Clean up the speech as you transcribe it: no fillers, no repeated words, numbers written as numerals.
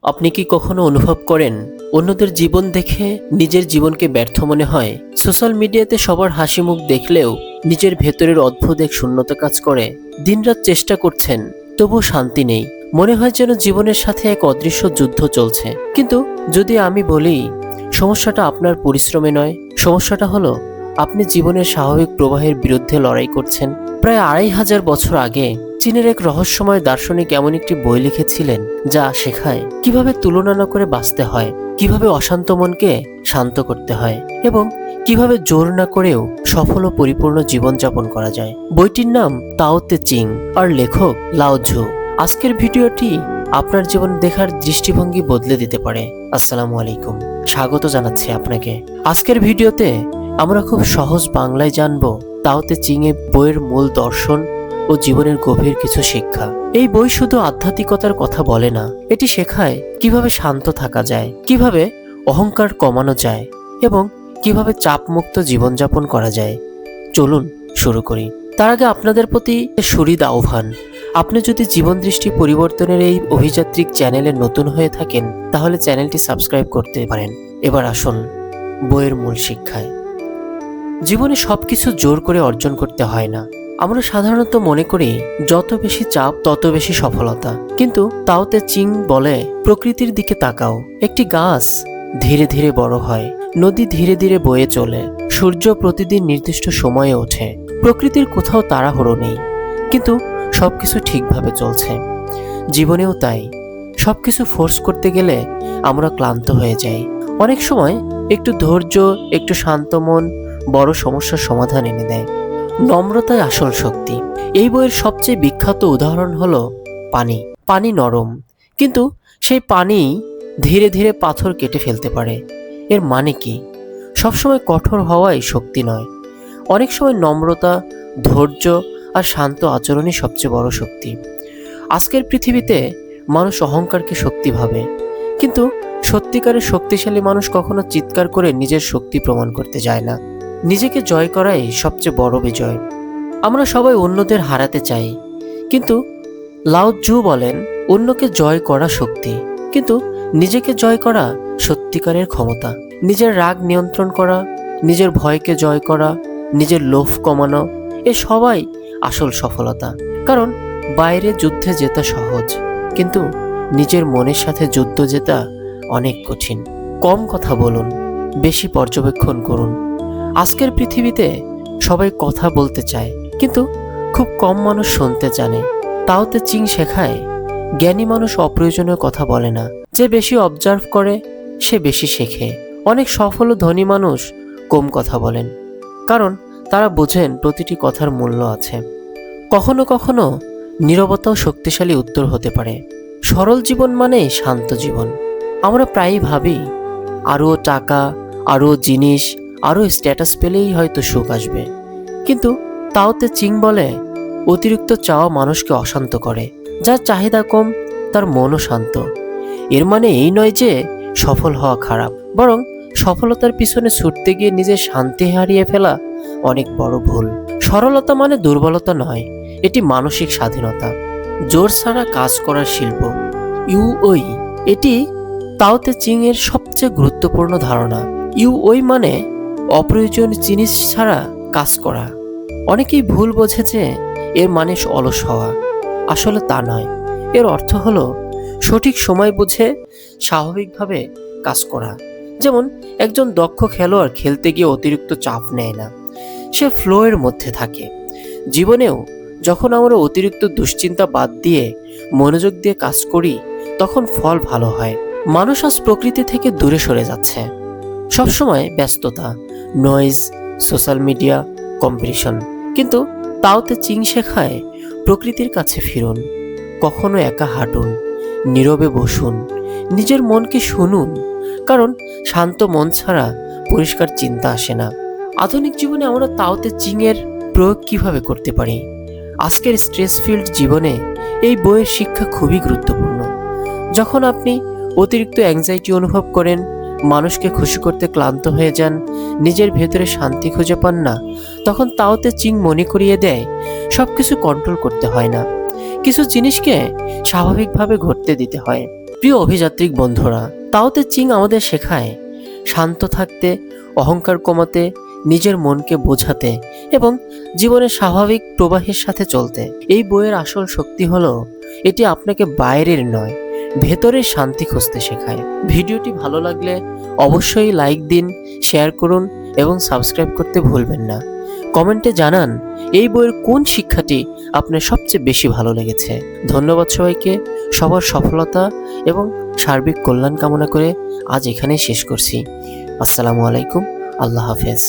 আপনি কি কখনো অনুভব করেন অন্যদের জীবন দেখে নিজের জীবনকে ব্যর্থ মনে হয়? সোশ্যাল মিডিয়াতে সবার হাসি মুখ দেখলেও নিজের ভেতরের অদ্ভুত এক শূন্যতা কাজ করে। দিনরাত চেষ্টা করছেন, তবুও শান্তি নেই। মনে হয় যেন জীবনের সাথে এক অদৃশ্য যুদ্ধ চলছে। কিন্তু যদি আমি বলি সমস্যাটা আপনার পরিশ্রমে নয়, সমস্যাটা হলো আপনি জীবনের স্বাভাবিক প্রবাহের বিরুদ্ধে লড়াই করছেন। প্রায় 2500 বছর আগে চীনের এক রহস্যময় দার্শনিক এমন একটি বই লিখেছিলেন যা শেখায় কিভাবে তুলনা না করে বাঁচতে হয়, কিভাবে অশান্ত মনকে শান্ত করতে হয় এবং কিভাবে জোর না করেও সফল ও পরিপূর্ণ জীবনযাপন করা যায়। বইটির নাম তাও তে চিং আর লেখক লাও ঝু। আজকের ভিডিওটি আপনার জীবন দেখার দৃষ্টিভঙ্গি বদলে দিতে পারে। আসসালামু আলাইকুম, স্বাগত জানাচ্ছি আপনাকে। আজকের ভিডিওতে আমরা খুব সহজ বাংলায় জানবো তাও তে চিং এর বইয়ের মূল দর্শন ও জীবনের গভীর কিছু শিক্ষা। এই বই শুধু আধ্যাত্মিকতার কথা বলে না, এটি শেখায় কিভাবে শান্ত থাকা যায়, কিভাবে অহংকার কমানো যায় এবং কিভাবে চাপমুক্ত জীবনযাপন করা যায়। চলুন শুরু করি। তার আগে আপনাদের প্রতি সুহৃদ আহ্বান, আপনি যদি জীবন দৃষ্টি পরিবর্তনের এই অভিযাত্রিক চ্যানেলে নতুন হয়ে থাকেন তাহলে চ্যানেলটি সাবস্ক্রাইব করতে পারেন। এবার আসুন বইয়ের মূল শিক্ষায়। জীবনে সবকিছু জোর করে অর্জন করতে হয় না। আমরা সাধারণত মনে করি যত বেশি চাপ তত বেশি সফলতা, কিন্তু তাও তে চিং বলে প্রকৃতির দিকে তাকাও। একটি গাছ ধীরে ধীরে বড় হয়, নদী ধীরে ধীরে বয়ে চলে, সূর্য প্রতিদিন নির্দিষ্ট সময়ে ওঠে। প্রকৃতির কোথাও তাড়াহুড়ো নেই, কিন্তু সবকিছু ঠিকভাবে চলছে। জীবনেও তাই। সবকিছু ফোর্স করতে গেলে আমরা ক্লান্ত হয়ে যাই। অনেক সময় একটু ধৈর্য, একটু শান্ত মন বড় সমস্যার সমাধান এনে দেয়। নম্রতাই আসল শক্তি। এই বইয়ের সবচেয়ে বিখ্যাত উদাহরণ হলো পানি। পানি নরম, কিন্তু সেই পানি ধীরে ধীরে পাথর কেটে ফেলতে পারে। এর মানে কি? সবসময় কঠোর হওয়াই শক্তি নয়। অনেক সময় নম্রতা, ধৈর্য আর শান্ত আচরণই সবচেয়ে বড় শক্তি। আজকের পৃথিবীতে মানুষ অহংকারকে শক্তি ভাবে, কিন্তু সত্যিকারের শক্তিশালী মানুষ কখনো চিৎকার করে নিজের শক্তি প্রমাণ করতে যায় না। নিজেকে জয় করাই সবচেয়ে বড় বিজয়। আমরা সবাই অন্যদের হারাতে চাই, কিন্তু লাও ঝু বলেন অন্যকে জয় করা শক্তি, কিন্তু নিজেকে জয় করা সত্যিকারের ক্ষমতা। নিজের রাগ নিয়ন্ত্রণ করা, নিজের ভয়কে জয় করা, নিজের লোভ কমানো, এ সবাই আসল সফলতা। কারণ বাইরে যুদ্ধে জেতা সহজ, কিন্তু নিজের মনের সাথে যুদ্ধ জেতা অনেক কঠিন। কম কথা বলুন, বেশি পর্যবেক্ষণ করুন। আজকের পৃথিবীতে সবাই কথা বলতে চায়, কিন্তু খুব কম মানুষ শুনতে জানে। তাও তে চিং শেখায় জ্ঞানী মানুষ অপ্রয়োজনীয় কথা বলে না। যে বেশি অবজার্ভ করে সে বেশি শেখে। অনেক সফল ও ধনী মানুষ কম কথা বলেন, কারণ তারা বোঝেন প্রতিটি কথার মূল্য আছে। কখনো কখনো নীরবতাও শক্তিশালী উত্তর হতে পারে। সরল জীবন মানেই শান্ত জীবন। আমরা প্রায়ই ভাবি আরও টাকা, আরও জিনিস, আরও স্ট্যাটাস পেলেই হয়তো সুখ আসবে, কিন্তু তাও তে চিং বলে অতিরিক্ত চাওয়া মানুষকে অশান্ত করে। যার চাহিদা কম তার মনও শান্ত। এর মানে এই নয় যে সফল হওয়া খারাপ, বরং সফলতার পিছনে ছুটতে গিয়ে নিজের শান্তি হারিয়ে ফেলা অনেক বড় ভুল। সরলতা মানে দুর্বলতা নয়, এটি মানসিক স্বাধীনতা। জোর ছাড়া কাজ করার শিল্প, ইউওই, এটি তাও তে চিং এর সবচেয়ে গুরুত্বপূর্ণ ধারণা। ইউওই মানে অপ্রয়োজনীয় জিনিস ছাড়া কাজ করা। অনেকেই ভুল বোঝে যে এর মানে অলস হওয়া। আসলে তা নয়। এর অর্থ হলো সঠিক সময় বুঝে স্বাভাবিকভাবে কাজ করা। যেমন একজন দক্ষ খেলোয়াড় খেলতে গিয়ে অতিরিক্ত চাপ নেয় না, সে ফ্লো এর মধ্যে থাকে। জীবনেও যখন আমরা অতিরিক্ত দুশ্চিন্তা বাদ দিয়ে মনোযোগ দিয়ে কাজ করি তখন ফল ভালো হয়। মানুষ আজ প্রকৃতি থেকে দূরে সরে যাচ্ছে। সবসময় ব্যস্ততা, নয়েজ, সোশ্যাল মিডিয়া, কম্পিটিশন। কিন্তু তাও তে চিং শেখায় প্রকৃতির কাছে ফিরুন, কখনো একা হাঁটুন, নীরবে বসুন, নিজের মনকে শুনুন, কারণ শান্ত মন ছাড়া পরিষ্কার চিন্তা আসে না। আধুনিক জীবনে আমরা তাও তে চিং এর প্রয়োগ কিভাবে করতে পারি? আজকের স্ট্রেস ফিল্ড জীবনে এই বইয়ের শিক্ষা খুবই গুরুত্বপূর্ণ। যখন আপনি অতিরিক্ত অ্যাংজাইটি অনুভব করেন, মানুষকে খুশি করতে ক্লান্ত হয়ে যান, নিজের ভেতরে শান্তি খুঁজে পান না, তখন তাও তে চিং মনে করিয়ে দেয় সবকিছু কন্ট্রোল করতে হয় না, কিছু জিনিসকে স্বাভাবিকভাবে ঘটতে দিতে হয়। প্রিয় অভিযাত্রিক বন্ধুরা, তাওতে চিং আমাদের শেখায় শান্ত থাকতে, অহংকার কমাতে, নিজের মনকে বোঝাতে এবং জীবনের স্বাভাবিক প্রবাহের সাথে চলতে। এই বইয়ের আসল শক্তি হলো এটি আপনাকে বাইরের নয়, ভেতরের শান্তি খুঁজতে শেখায়। ভিডিওটি ভালো লাগলে অবশ্যই লাইক দিন, শেয়ার করুন এবং সাবস্ক্রাইব করতে ভুলবেন না। কমেন্টে জানান এই বইয়ের কোন শিক্ষাটি আপনার সবচেয়ে বেশি ভালো লেগেছে। ধন্যবাদ সবাইকে। সবার সফলতা এবং সার্বিক কল্যাণ কামনা করে আজ এখানেই শেষ করছি। আসসালামু আলাইকুম। আল্লাহ হাফেজ।